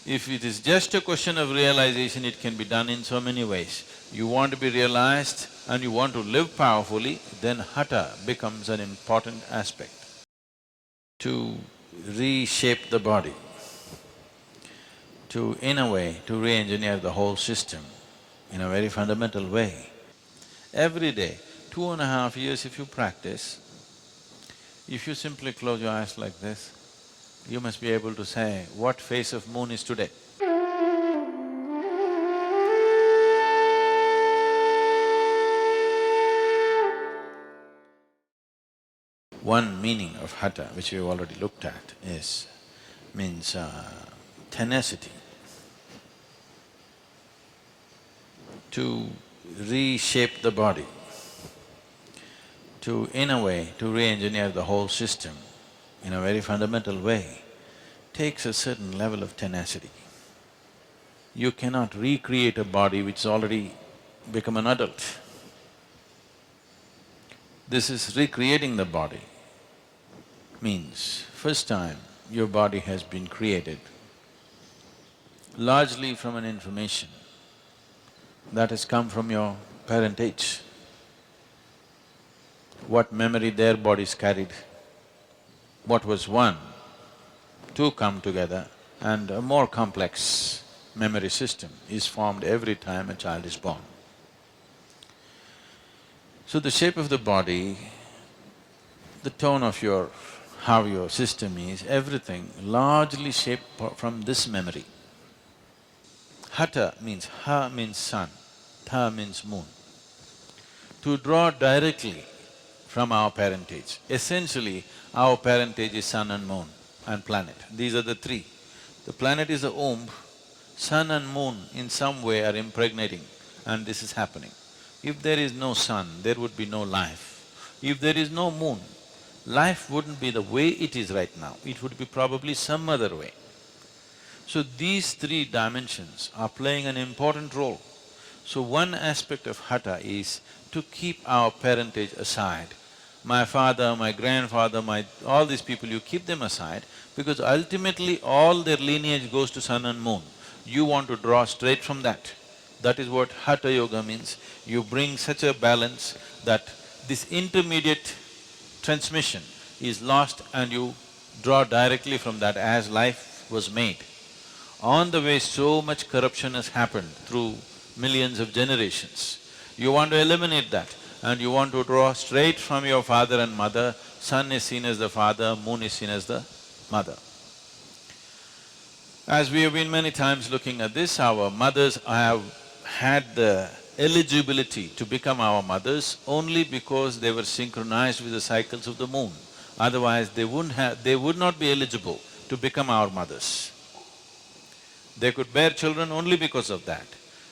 If it is just a question of realization, it can be done in so many ways. You want to be realized and you want to live powerfully, then Hatha becomes an important aspect. To reshape the body, to, in a way, to re-engineer the whole system in a very fundamental way. Every day, 2.5 years if you practice, if you simply close your eyes like this, you must be able to say, what face of moon is today? One meaning of Hatha, which we've already looked at, means tenacity. To reshape the body, to, in a way, to re-engineer the whole system in a very fundamental way, takes a certain level of tenacity. You cannot recreate a body which has already become an adult. This is recreating the body, means first time your body has been created largely from an information that has come from your parentage. What memory their bodies carried, what was one, two come together and a more complex memory system is formed every time a child is born. So the shape of the body, the tone of how your system is, everything largely shaped from this memory. Hatha means, Ha means sun, Tha means moon. To draw directly from our parentage. Essentially, our parentage is sun and moon and planet. These are the three. The planet is the womb, sun and moon in some way are impregnating and this is happening. If there is no sun, there would be no life. If there is no moon, life wouldn't be the way it is right now, it would be probably some other way. So these three dimensions are playing an important role. So one aspect of Hatha is to keep our parentage aside. My father, my grandfather, all these people, you keep them aside because ultimately all their lineage goes to sun and moon. You want to draw straight from that. That is what Hatha Yoga means. You bring such a balance that this intermediate transmission is lost and you draw directly from that as life was made. On the way, so much corruption has happened through millions of generations. You want to eliminate that and you want to draw straight from your father and mother. Sun is seen as the father, moon is seen as the mother. As we have been many times looking at this, our mothers have had the eligibility to become our mothers only because they were synchronized with the cycles of the moon. Otherwise, they would not be eligible to become our mothers. They could bear children only because of that.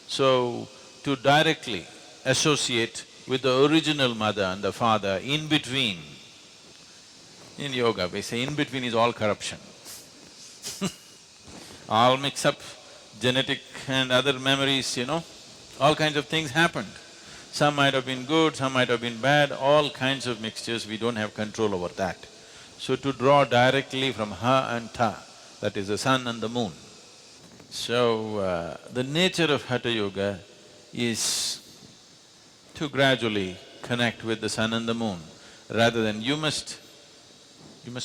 So, to directly associate with the original mother and the father, in between, in yoga we say in between is all corruption. All mix up, genetic and other memories, all kinds of things happened. Some might have been good, some might have been bad, all kinds of mixtures, we don't have control over that. So to draw directly from Ha and Ta, that is the sun and the moon. So, the nature of Hatha Yoga is to gradually connect with the sun and the moon, rather than you must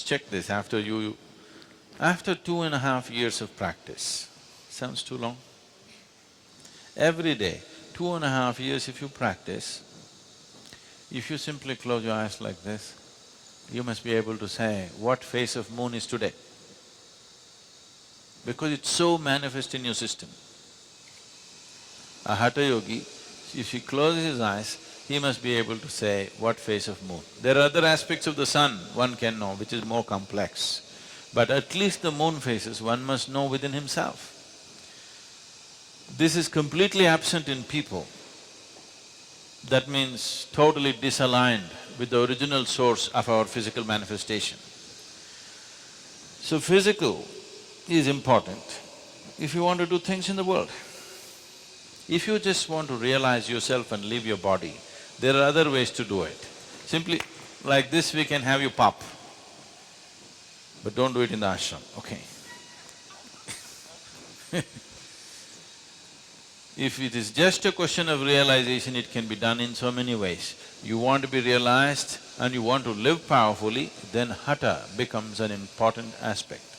check this after 2.5 years of practice. Sounds too long? Every day, 2.5 years if you practice, if you simply close your eyes like this, you must be able to say, what face of moon is today? Because it's so manifest in your system. A Hatha yogi, if he closes his eyes, he must be able to say, what face of moon? There are other aspects of the sun one can know, which is more complex. But at least the moon phases one must know within himself. This is completely absent in people. That means totally disaligned with the original source of our physical manifestation. So physical is important if you want to do things in the world. If you just want to realize yourself and leave your body, there are other ways to do it. Simply like this we can have you pop, but don't do it in the ashram, okay? If it is just a question of realization, it can be done in so many ways. You want to be realized and you want to live powerfully, then Hatha becomes an important aspect.